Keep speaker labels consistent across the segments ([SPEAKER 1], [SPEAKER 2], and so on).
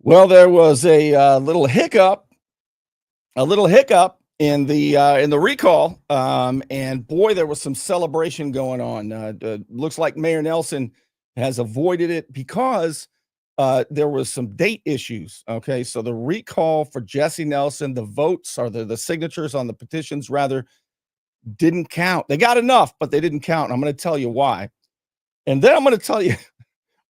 [SPEAKER 1] Well, there was a little hiccup in the recall, and boy, there was some celebration going on. Looks like Mayor Nelson has avoided it because there was some date issues. Okay, so the recall for Jesse Nelson, the votes or the signatures on the petitions rather didn't count. They got enough, but they didn't count. I'm going to tell you why, and then I'm going to tell you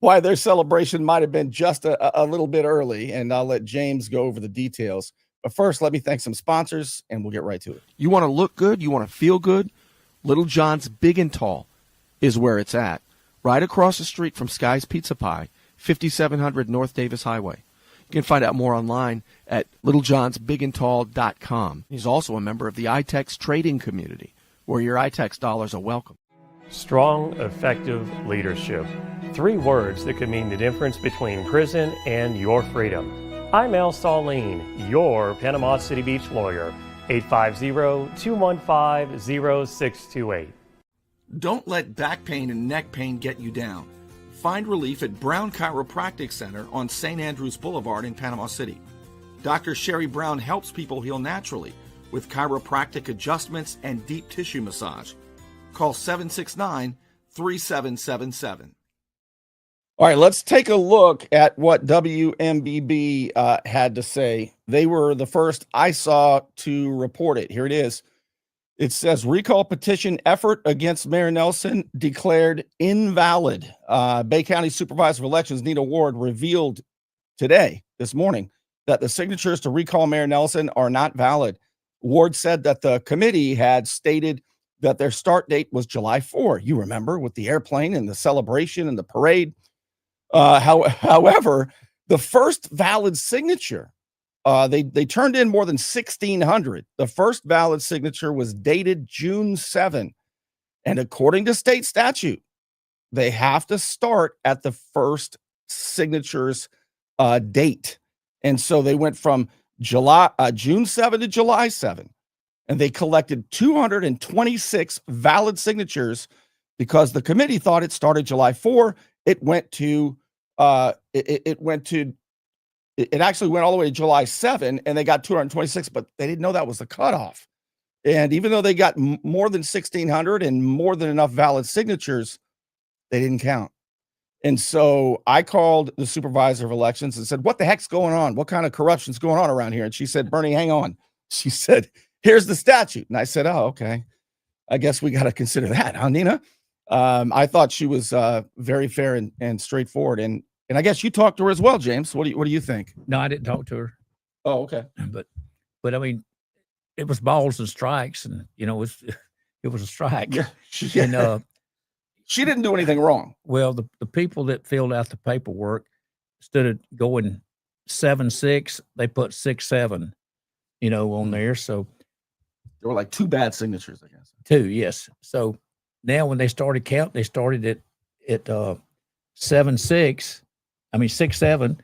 [SPEAKER 1] why their celebration might have been just a little bit early, and I'll let James go over the details. But first, let me thank some sponsors, and we'll get right to it.
[SPEAKER 2] You want to look good? You want to feel good? Little John's Big and Tall is where it's at. Right across the street from Sky's Pizza Pie, 5700 North Davis Highway. You can find out more online at littlejohnsbigandtall.com. He's also a member of the iTex trading community, where your iTex dollars are welcome.
[SPEAKER 3] Strong, effective leadership. 3 words that could mean the difference between prison and your freedom. I'm Al Saulene, your Panama City Beach lawyer. 850-215-0628.
[SPEAKER 2] Don't let back pain and neck pain get you down. Find relief at Brown Chiropractic Center on St. Andrews Boulevard in Panama City. Dr. Sherry Brown helps people heal naturally with chiropractic adjustments and deep tissue massage. Call 769-3777.
[SPEAKER 1] All right, let's take a look at what WMBB had to say. They were the first I saw to report it. Here it is. It says recall petition effort against Mayor Nelson declared invalid. Bay County Supervisor of Elections Nita Ward revealed this morning, that the signatures to recall Mayor Nelson are not valid. Ward said that the committee had stated that their start date was July 4. You remember, with the airplane and the celebration and the parade. However, the first valid signature, they turned in more than 1,600. The first valid signature was dated June 7. And according to state statute, they have to start at the first signature's date. And so they went from June 7 to July 7. And they collected 226 valid signatures because the committee thought it started July 4. It actually went all the way to July 7, and they got 226, but they didn't know that was the cutoff. And even though they got more than 1,600 and more than enough valid signatures, they didn't count. And so I called the supervisor of elections and said, what the heck's going on? What kind of corruption's going on around here? And she said, Bernie, hang on. She said, here's the statute. And I said, oh, okay. I guess we got to consider that, huh, Nina? I thought she was very fair and straightforward. And I guess you talked to her as well, James. What do you think?
[SPEAKER 4] No, I didn't talk to her.
[SPEAKER 1] Oh, okay.
[SPEAKER 4] But I mean, it was balls and strikes, and it was a strike.
[SPEAKER 1] Yeah.
[SPEAKER 4] And
[SPEAKER 1] she didn't do anything wrong.
[SPEAKER 4] Well, the people that filled out the paperwork, instead of going 7-6, they put 6-7, on there. So
[SPEAKER 1] there were like 2 bad signatures, I guess.
[SPEAKER 4] 2, yes. So now when they started counting, they started at 6-7,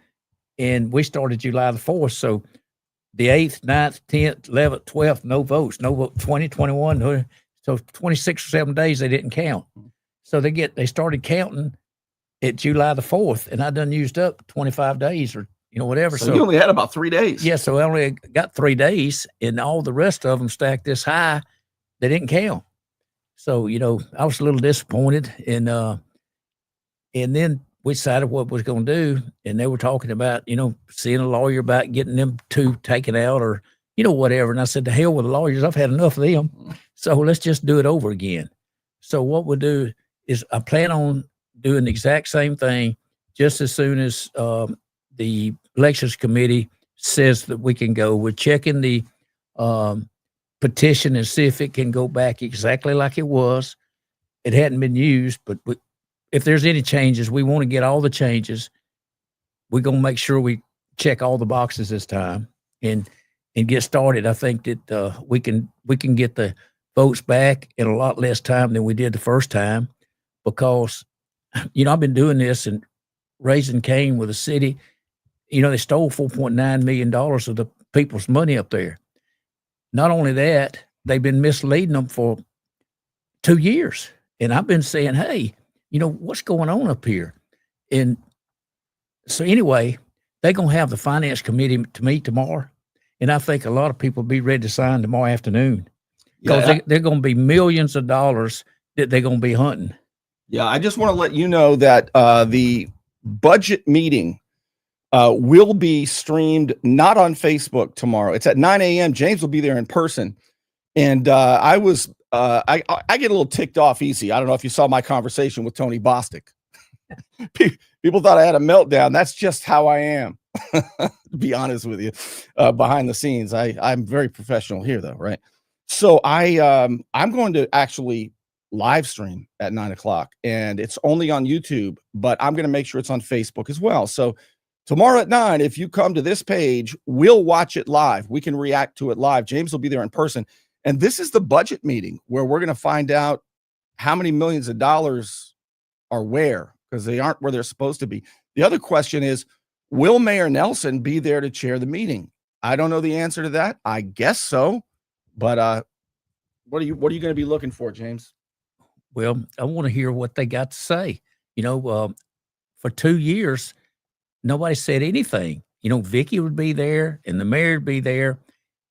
[SPEAKER 4] and we started July the 4th. So the 8th, 9th, 10th, 11th, 12th, no votes, 20, 21. So 26 or 7 days they didn't count. So they started counting at July the 4th, and I done used up 25 days or whatever.
[SPEAKER 1] So you only had about 3 days.
[SPEAKER 4] Yeah, so I only got 3 days, and all the rest of them stacked this high. They didn't count. So I was a little disappointed, and then we decided what we was going to do, and they were talking about seeing a lawyer about getting them 2 taken out or whatever. And I said, to hell with the lawyers, I've had enough of them. So let's just do it over again. So what we'll do is I plan on doing the exact same thing just as soon as the elections committee says that we can go. We're checking the petition and see if it can go back exactly like it was. It hadn't been used, but if there's any changes, we want to get all the changes. We're going to make sure we check all the boxes this time and get started. I think that we can get the votes back in a lot less time than we did the first time, because I've been doing this and raising Cain with the city. They stole $4.9 million of the people's money up there. Not only that, they've been misleading them for 2 years. And I've been saying, hey, what's going on up here? And so anyway, they're going to have the finance committee to meet tomorrow. And I think a lot of people will be ready to sign tomorrow afternoon because they're going to be millions of dollars that they're going to be hunting.
[SPEAKER 1] Yeah, I just want to let you know that the budget meeting will be streamed not on Facebook tomorrow. It's at 9 a.m. James will be there in person. And I get a little ticked off easy. I don't know if you saw my conversation with Tony Bostic. People thought I had a meltdown. That's just how I am, to be honest with you. Behind the scenes, I'm very professional here, though, right? So I'm going to actually live stream at 9 o'clock, and it's only on YouTube, but I'm going to make sure it's on Facebook as well. So tomorrow at 9, if you come to this page, we'll watch it live. We can react to it live. James will be there in person. And this is the budget meeting where we're going to find out how many millions of dollars are where, because they aren't where they're supposed to be. The other question is, will Mayor Nelson be there to chair the meeting? I don't know the answer to that. I guess so. But what are you going to be looking for, James?
[SPEAKER 4] Well, I want to hear what they got to say. For 2 years, nobody said anything. Vicky would be there and the mayor would be there.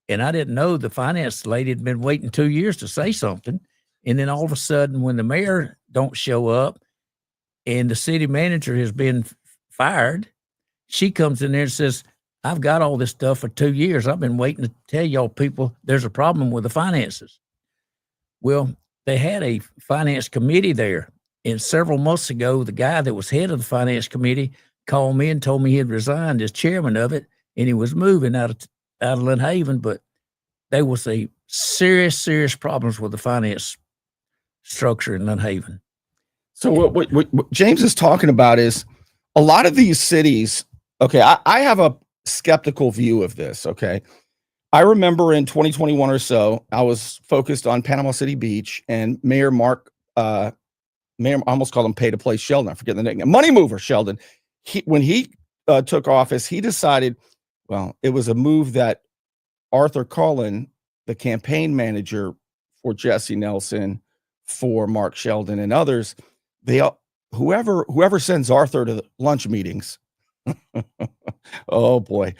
[SPEAKER 4] And I didn't know the finance lady had been waiting 2 years to say something. And then all of a sudden, when the mayor don't show up and the city manager has been fired, she comes in there and says, I've got all this stuff for 2 years. I've been waiting to tell y'all people there's a problem with the finances. Well, they had a finance committee there. And several months ago, the guy that was head of the finance committee called me and told me he had resigned as chairman of it, and he was moving out of Lynn Haven. But there was a serious problems with the finance structure in Lynn Haven.
[SPEAKER 1] So what James is talking about is a lot of these cities. Okay, I have a skeptical view of this. Okay. I remember in 2021 or so, I was focused on Panama City Beach, and Mayor I almost called him pay to play Sheldon. I forget the nickname. Money Mover Sheldon. When he took office, he decided, well, it was a move that Arthur Cullen, the campaign manager for Jesse Nelson, for Mark Sheldon and others, whoever sends Arthur to the lunch meetings. Oh boy.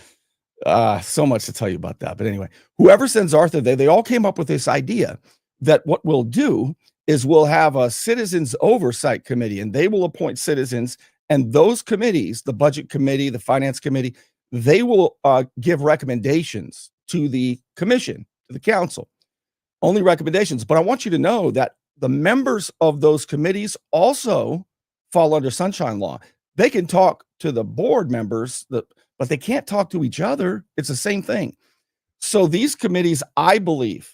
[SPEAKER 1] So much to tell you about that. But anyway, whoever sends Arthur there, they all came up with this idea that what we'll do is we'll have a citizens oversight committee, and they will appoint citizens, and those committees, the budget committee, the finance committee, they will give recommendations to the commission, to the council, only recommendations. But I want you to know that the members of those committees also fall under sunshine law. They can talk to the board members, but they can't talk to each other. It's the same thing. So these committees, I believe,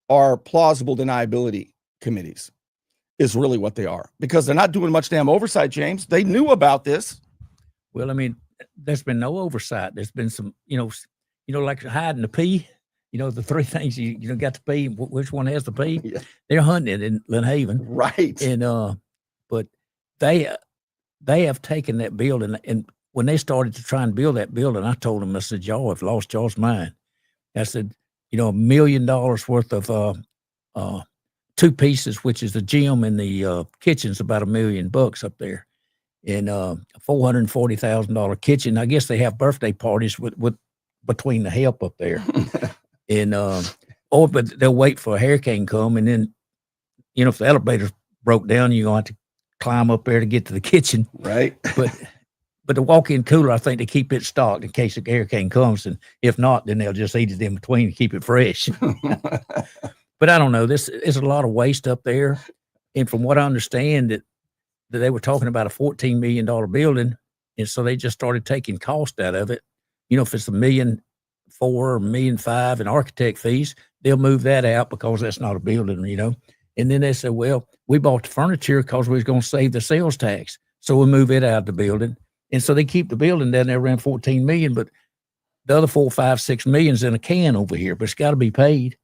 [SPEAKER 1] are plausible deniability committees, is really what they are, because they're not doing much damn oversight, James. They knew about this.
[SPEAKER 4] Well, I mean, there's been no oversight. There's been some, like hiding the pea, the three things you got the pea, which one has the pea?
[SPEAKER 1] Yeah.
[SPEAKER 4] They're hunting it in Lynn Haven.
[SPEAKER 1] Right.
[SPEAKER 4] And, but they have taken that building, and when they started to try and build that building, I told them, I said, y'all have lost y'all's mind. I said, $1 million worth of two pieces, which is the gym and the kitchen's about $1 million up there, and $440,000 kitchen. I guess they have birthday parties with between the help up there, and but they'll wait for a hurricane come, and then if the elevator broke down, you're gonna have to climb up there to get to the kitchen,
[SPEAKER 1] right?
[SPEAKER 4] But the walk-in cooler, I think they keep it stocked in case a hurricane comes, and if not, then they'll just eat it in between and keep it fresh. But I don't know. This is a lot of waste up there, and from what I understand, that they were talking about a $14 million building, and so they just started taking cost out of it. If it's $1.4 million or $1.5 million in architect fees, they'll move that out because that's not a building, And then they said, well, we bought the furniture because we was going to save the sales tax, so we'll move it out of the building. And so they keep the building down there around $14 million, but the other $4, $5, $6 million's in a can over here, but it's got to be paid.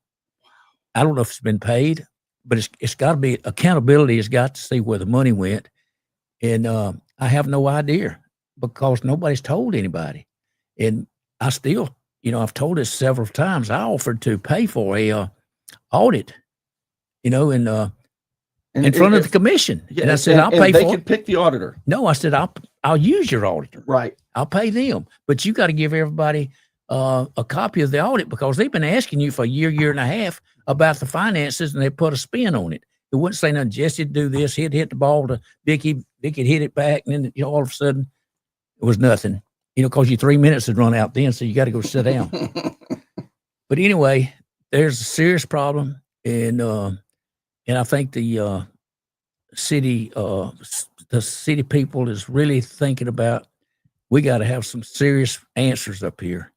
[SPEAKER 4] I don't know if it's been paid, but it's got to be, accountability has got to see where the money went. And I have no idea because nobody's told anybody. And I still, I've told this several times, I offered to pay for a audit, and in front of the commission.
[SPEAKER 1] Yeah,
[SPEAKER 4] and I said, I'll pay
[SPEAKER 1] they
[SPEAKER 4] for
[SPEAKER 1] could
[SPEAKER 4] it.
[SPEAKER 1] pick the auditor.
[SPEAKER 4] No, I said, I'll use your auditor.
[SPEAKER 1] Right.
[SPEAKER 4] I'll pay them. But you got to give everybody a copy of the audit, because they've been asking you for a year and a half about the finances, and they put a spin on it. It wouldn't say nothing. Jesse'd do this. He'd hit the ball to Vicky. Vicky'd hit it back. And then all of a sudden it was nothing, because your 3 minutes had run out then. So you got to go sit down. But anyway, there's a serious problem. And I think the city people is really thinking about, we got to have some serious answers up here.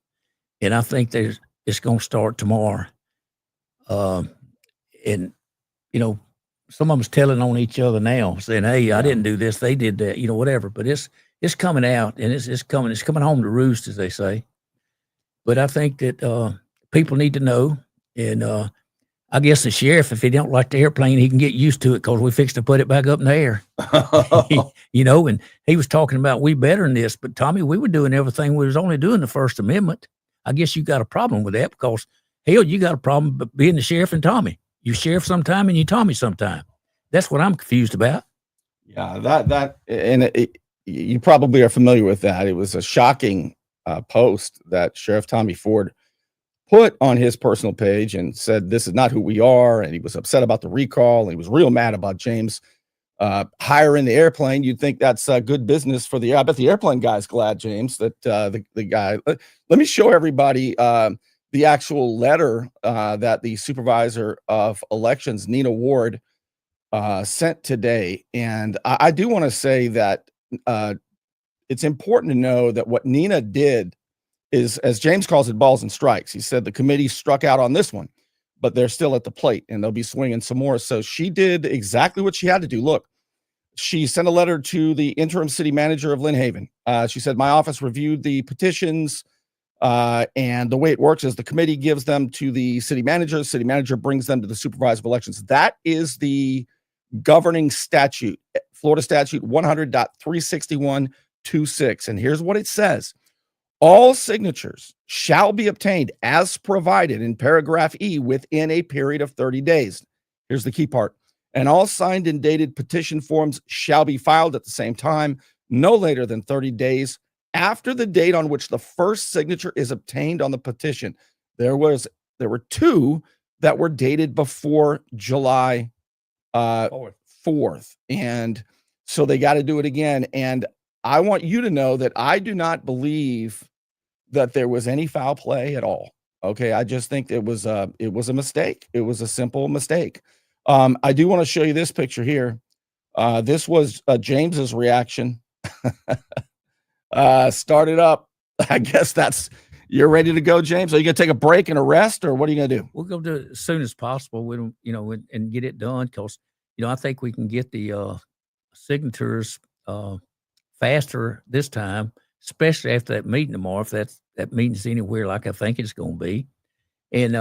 [SPEAKER 4] And I think it's going to start tomorrow. And, some of them's telling on each other now, saying, hey, I didn't do this, they did that, whatever. But it's coming out, and it's coming home to roost, as they say. But I think that people need to know. And I guess the sheriff, if he don't like the airplane, he can get used to it, because we fixed to put it back up in the air. And he was talking about we better than this. But Tommy, we were doing everything. We was only doing the First Amendment. I guess you got a problem with that, because hell, you got a problem being the sheriff and Tommy. You sheriff sometime and you Tommy sometime. That's what I'm confused about.
[SPEAKER 1] Yeah, you probably are familiar with that. It was a shocking post that Sheriff Tommy Ford put on his personal page and said, this is not who we are. And he was upset about the recall. And he was real mad about James hiring the airplane. You'd think that's good business for I bet the airplane guy's glad, James, that the guy, let me show everybody the actual letter that the supervisor of elections, Nina Ward, sent today. And I do want to say that it's important to know that what Nina did is, as James calls it, balls and strikes. He said the committee struck out on this one, but they're still at the plate and they'll be swinging some more. So she did exactly what she had to do. Look, she sent a letter to the interim city manager of Lynn Haven. She said, my office reviewed the petitions, and the way it works is the committee gives them to the city manager brings them to the supervisor of elections. That is the governing statute, Florida statute 100.36126. And here's what it says. All signatures shall be obtained as provided in paragraph E within a period of 30 days. Here's the key part. And all signed and dated petition forms shall be filed at the same time, no later than 30 days after the date on which the first signature is obtained on the petition. There were two that were dated before July 4th. And so they got to do it again. And I want you to know that I do not believe that there was any foul play at all. Okay. I just think it was a mistake. It was a simple mistake. I do want to show you this picture here. This was James's reaction. Started up. I guess you're ready to go, James. Are you going to take a break and a rest, or what are you going to do?
[SPEAKER 4] We'll go do it as soon as possible. We don't, and get it done, because, I think we can get the signatures faster this time, especially after that meeting tomorrow, if that meeting's anywhere like I think it's going to be. And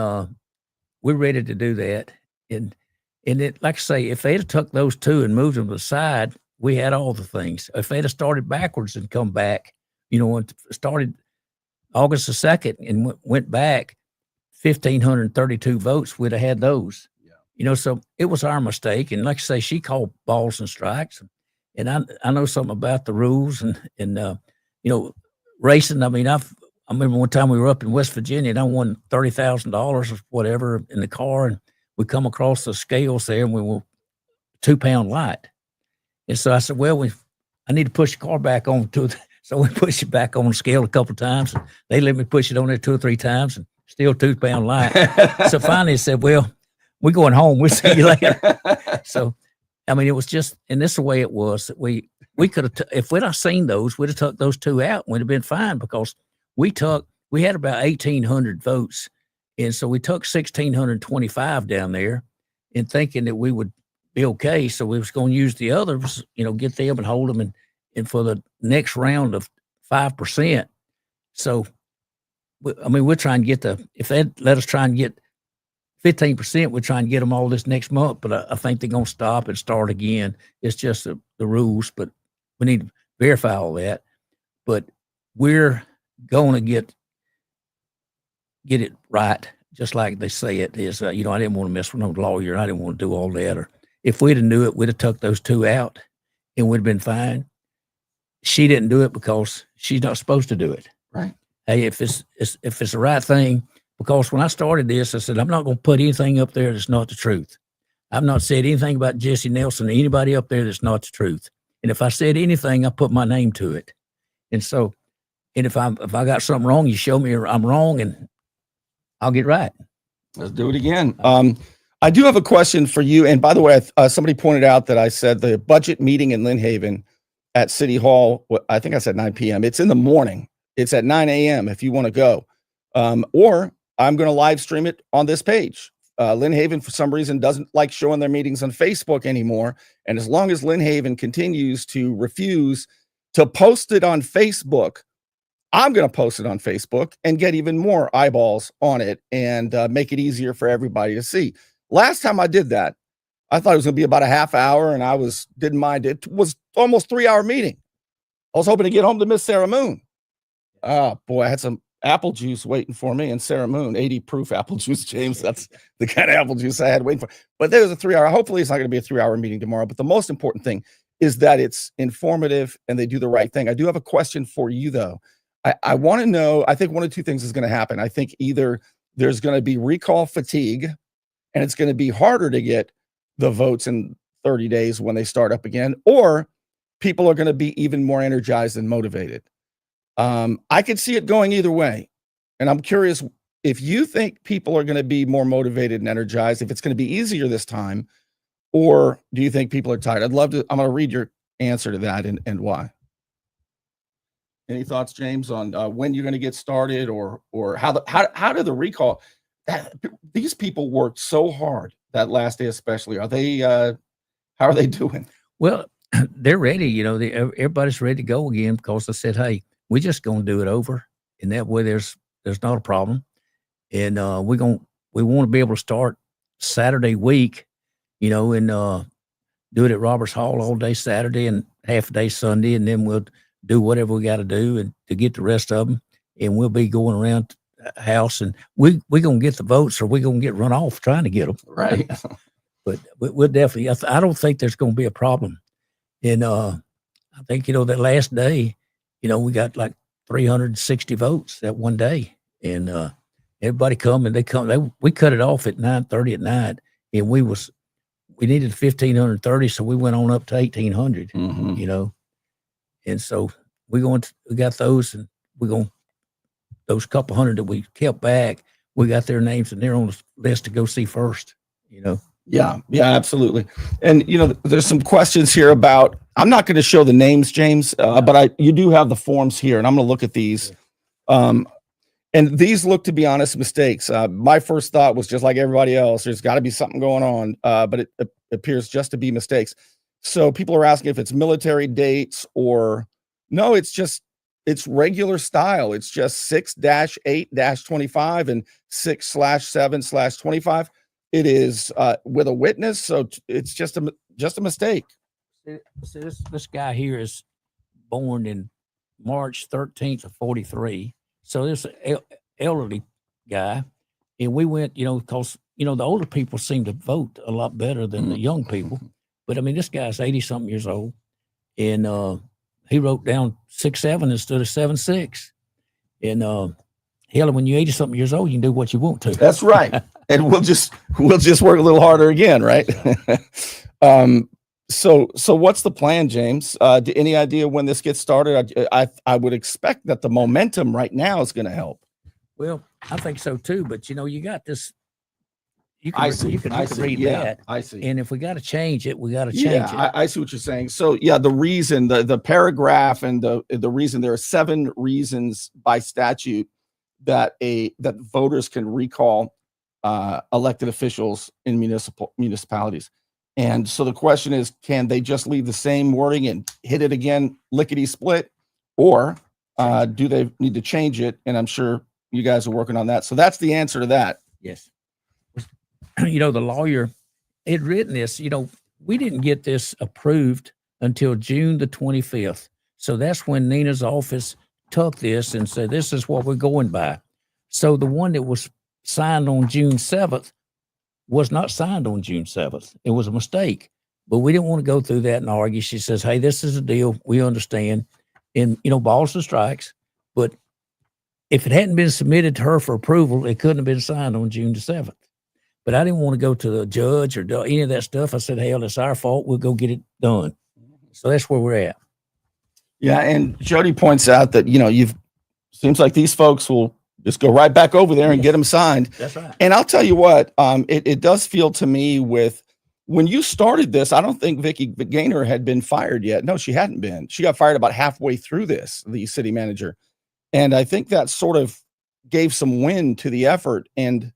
[SPEAKER 4] we're ready to do that. And it, like I say, if they'd have took those two and moved them to the side, we had all the things. If they'd have started backwards and come back, and started August the 2nd and went back 1,532 votes, we'd have had those. Yeah. So it was our mistake. And like I say, she called balls and strikes. And I know something about the rules and racing. I mean, I remember one time we were up in West Virginia and I won $30,000 or whatever in the car, and we come across the scales there and we were 2 pound light. And so I said, well, I need to push the car back on so we pushed it back on the scale a couple of times. They let me push it on there 2 or 3 times and still 2 pound light. So finally I said, well, we're going home. We'll see you later. So, I mean, it was just, and this is the way it was, that we could have, if we'd have seen those, we'd have took those two out and we'd have been fine, because we had about 1,800 votes. And so we took 1,625 down there and thinking that we would be okay. So we was going to use the others, get them and hold them and for the next round of 5%. So, we're trying to get if they let us try and get 15%, we're trying to get them all this next month, but I think they're going to stop and start again. It's just the rules, but we need to verify all that. But we're going to get it right, just like they say it is. I didn't want to mess with no lawyer. I didn't want to do all that, if we'd have knew it, we'd have took those two out and we'd have been fine. She didn't do it because she's not supposed to do it.
[SPEAKER 1] Right.
[SPEAKER 4] Hey, if it's the right thing, because when I started this, I said, I'm not going to put anything up there that's not the truth. I've not said anything about Jesse Nelson or anybody up there that's not the truth. And if I said anything, I put my name to it. And so, and if I got something wrong, you show me I'm wrong and I'll get right.
[SPEAKER 1] Let's do it again. I do have a question for you. And by the way, somebody pointed out that I said the budget meeting in Lynn Haven at City Hall, I think I said 9 p.m. It's in the morning. It's at 9 a.m. if you want to go. Or I'm going to live stream it on this page. Lynn Haven, for some reason, doesn't like showing their meetings on Facebook anymore. And as long as Lynn Haven continues to refuse to post it on Facebook, I'm going to post it on Facebook and get even more eyeballs on it and make it easier for everybody to see. Last time I did that, I thought it was going to be about a half hour, and I didn't mind. It was almost 3-hour meeting. I was hoping to get home to Miss Sarah Moon. Oh boy, I had some apple juice waiting for me, and Sarah Moon, 80 proof apple juice, James. That's the kind of apple juice I had waiting for. But there was a 3-hour. Hopefully, it's not going to be a 3-hour meeting tomorrow. But the most important thing is that it's informative and they do the right thing. I do have a question for you, though. I want to know. I think one of two things is going to happen. I think either there's going to be recall fatigue, and it's going to be harder to get the votes in 30 days when they start up again, or people are going to be even more energized and motivated. I could see it going either way. And I'm curious if you think people are going to be more motivated and energized, if it's going to be easier this time, or do you think people are tired? I'm going to read your answer to that and why. Any thoughts, James, on when you're going to get started, or how did the recall? These people worked so hard that last day, especially. Are they? How are they doing?
[SPEAKER 4] Well, they're ready. You know, everybody's ready to go again because they said, "Hey, we're just going to do it over," and that way there's not a problem. And we want to be able to start Saturday week, you know, and do it at Roberts Hall all day Saturday and half a day Sunday, and then we'll do whatever we got to do and to get the rest of them. And we'll be going around the house, and we're going to get the votes, or we're going to get run off trying to get them.
[SPEAKER 1] Right.
[SPEAKER 4] But we'll definitely, I don't think there's going to be a problem. And I think, you know, that last day, you know, we got like 360 votes that one day. And everybody come, and we cut it off at 9:30 at night. And we needed 1,530, so we went on up to 1,800, you know. And so we got those, and those couple hundred that we kept back, we got their names, and they're on the list to go see first, you know.
[SPEAKER 1] Yeah, absolutely. And, you know, there's some questions here about, I'm not going to show the names, James, but you do have the forms here, and I'm going to look at these. And these look, to be honest, mistakes. My first thought was just like everybody else, there's got to be something going on, but it appears just to be mistakes. So people are asking if it's military dates or no, it's regular style. It's just 6-8-25 and 6/7/25. It is with a witness. So it's just a mistake.
[SPEAKER 4] So this guy here is born in March 13th of 43. So this elderly guy, and we went, you know, because, you know, the older people seem to vote a lot better than the young people. But I mean, this guy's 80-something years old, and he wrote down 6-7 instead of 7-6. And hell, when you're 80-something years old, you can do what you want to.
[SPEAKER 1] That's right. And we'll just work a little harder again, right? So what's the plan, James? Any idea when this gets started? I would expect that the momentum right now is going to help.
[SPEAKER 4] Well, I think so too. But you know, you got this. You
[SPEAKER 1] I
[SPEAKER 4] can read
[SPEAKER 1] yeah,
[SPEAKER 4] that.
[SPEAKER 1] I see.
[SPEAKER 4] And if we got to change it, we got to change it.
[SPEAKER 1] I see what you're saying. So yeah, the reason, the paragraph, and the reason, there are 7 reasons by statute that voters can recall elected officials in municipalities. And so the question is, can they just leave the same wording and hit it again, lickety split, or do they need to change it? And I'm sure you guys are working on that. So that's the answer to that.
[SPEAKER 4] Yes. You know, the lawyer had written this, you know, we didn't get this approved until June the 25th. So that's when Nina's office took this and said, this is what we're going by. So the one that was signed on June 7th was not signed on June 7th. It was a mistake. But we didn't want to go through that and argue. She says, hey, this is a deal. We understand. And, balls and strikes. But if it hadn't been submitted to her for approval, it couldn't have been signed on June the 7th. But I didn't want to go to the judge or do any of that stuff. I said, hell, it's our fault. We'll go get it done. So that's where we're at.
[SPEAKER 1] Yeah, and Jody points out that, seems like these folks will just go right back over there and get them signed.
[SPEAKER 4] That's right.
[SPEAKER 1] And I'll tell you what, it does feel to me when you started this, I don't think Vicki Gaynor had been fired yet. No, she hadn't been. She got fired about halfway through this, the city manager. And I think that sort of gave some wind to the effort. And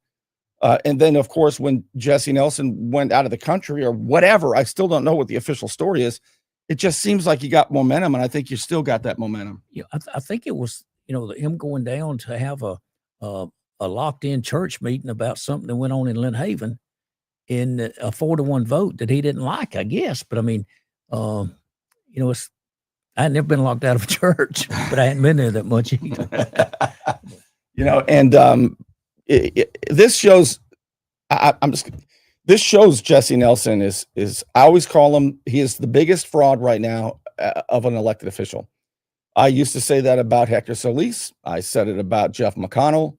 [SPEAKER 1] then, of course, when Jesse Nelson went out of the country or whatever, I still don't know what the official story is. It just seems like you got momentum, and I think you still got that momentum.
[SPEAKER 4] Yeah, I think it was, him going down to have a locked-in church meeting about something that went on in Lynn Haven in a 4-1 vote that he didn't like, I guess. But I mean, I had never been locked out of a church, but I hadn't been there that much either.
[SPEAKER 1] This shows. This shows Jesse Nelson is I always call him. He is the biggest fraud right now of an elected official. I used to say that about Hector Solis. I said it about Jeff McConnell.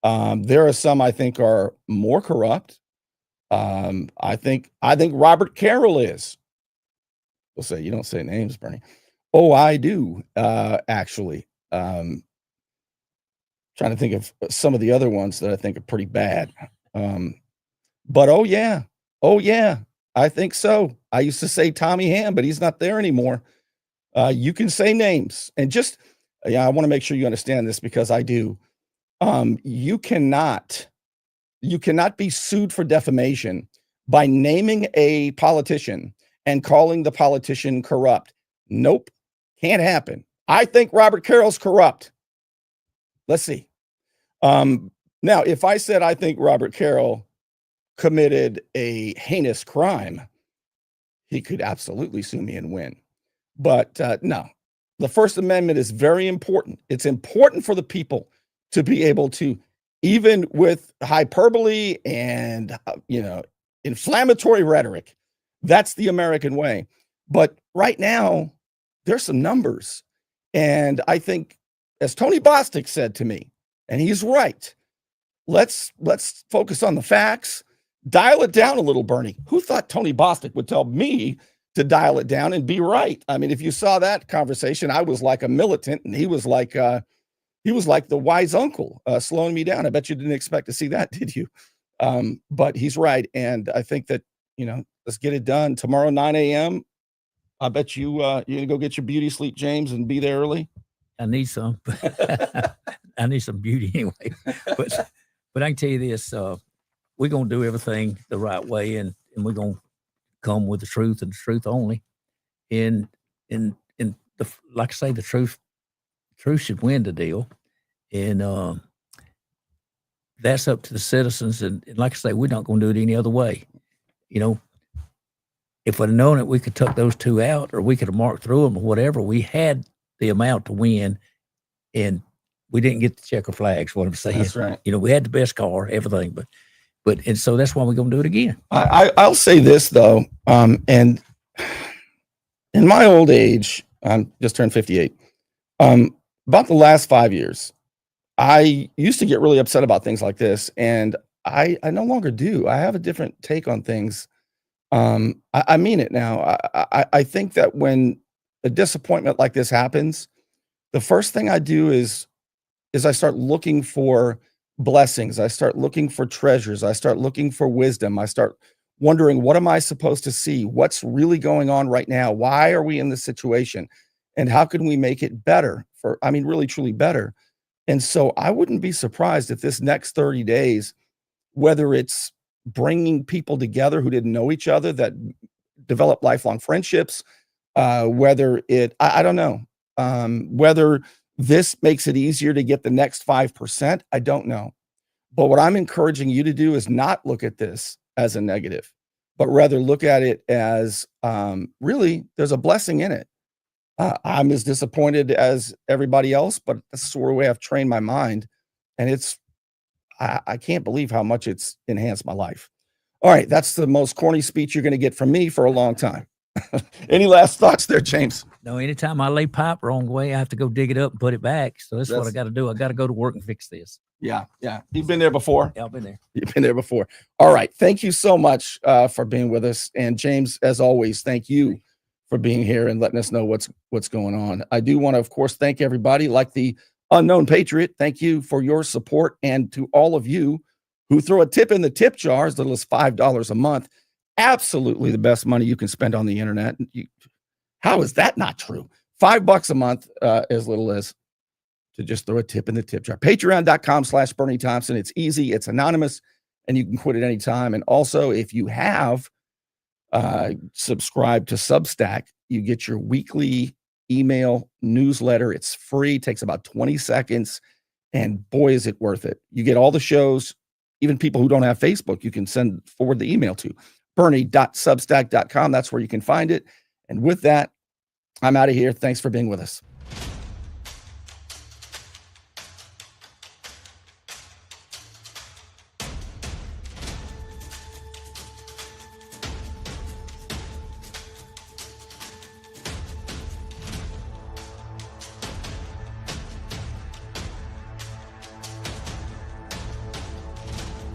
[SPEAKER 1] There are some I think are more corrupt. I think Robert Carroll is. We'll say you don't say names, Bernie. Oh, I do actually. Trying to think of some of the other ones that I think are pretty bad. But oh yeah, I think so. I used to say Tommy Ham, but he's not there anymore. You can say names, and I want to make sure you understand this because I do. You cannot be sued for defamation by naming a politician and calling the politician corrupt. Nope, can't happen. I think Robert Carroll's corrupt. Let's see. Now, if I said I think Robert Carroll committed a heinous crime, he could absolutely sue me and win. But no, the First Amendment is very important. It's important for the people to be able to, even with hyperbole and, inflammatory rhetoric, that's the American way. But right now, there's some numbers. And I think, as Tony Bostic said to me, and he's right, let's focus on the facts, dial it down a little, Bernie. Who thought Tony Bostic would tell me to dial it down and be right? I mean, if you saw that conversation, I was like a militant, and he was like the wise uncle slowing me down. I bet you didn't expect to see that, did you? But he's right, and I think that let's get it done tomorrow, 9 a.m. I bet you you're gonna go get your beauty sleep, James, and be there early.
[SPEAKER 4] I need some. I need some beauty anyway. But I can tell you this: we're gonna do everything the right way, and we're gonna come with the truth and the truth only. And like I say, the truth should win the deal, and that's up to the citizens. And like I say, we're not gonna do it any other way. If we'd have known it, we could tuck those two out, or we could have marked through them, or whatever. We had the amount to win, and we didn't get the checker flags. What I'm saying,
[SPEAKER 1] that's right.
[SPEAKER 4] We had the best car, everything, and so that's why we're going to do it again.
[SPEAKER 1] I'll say this though, and in my old age, I'm just turned 58. About the last 5 years, I used to get really upset about things like this, and I no longer do. I have a different take on things. I mean it now. I think that when a disappointment like this happens, the first thing I do is I start looking for blessings. I start looking for treasures. I start looking for wisdom. I start wondering, what am I supposed to see? What's really going on right now? Why are we in this situation? And how can we make it better really, truly better? And so I wouldn't be surprised if this next 30 days, whether it's bringing people together who didn't know each other, that develop lifelong friendships, whether I don't know, whether this makes it easier to get the next 5%, I don't know. But what I'm encouraging you to do is not look at this as a negative, but rather look at it as really there's a blessing in it. I'm as disappointed as everybody else, but that's the way I've trained my mind. And I can't believe how much it's enhanced my life. All right, that's the most corny speech you're going to get from me for a long time. Any last thoughts there, James?
[SPEAKER 4] No, anytime I lay pipe wrong way, I have to go dig it up and put it back. So that's what I
[SPEAKER 1] That's-
[SPEAKER 4] got to do. I got to go to work and fix this.
[SPEAKER 1] Yeah. You've been there before.
[SPEAKER 4] Yeah, I've been there.
[SPEAKER 1] You've been there before. All right. Thank you so much for being with us. And James, as always, thank you for being here and letting us know what's going on. I do want to, of course, thank everybody like the Unknown Patriot. Thank you for your support, and to all of you who throw a tip in the tip jar as little as $5 a month. Absolutely the best money you can spend on the internet. How is that not true? $5 a month, as little as to just throw a tip in the tip jar. Patreon.com/Bernie Thompson. It's easy, it's anonymous, and you can quit at any time. And also, if you have subscribed to Substack, you get your weekly email newsletter. It's free, takes about 20 seconds, and boy, is it worth it. You get all the shows, even people who don't have Facebook, you can forward the email to bernie.substack.com. That's where you can find it. And with that, I'm out of here. Thanks for being with us.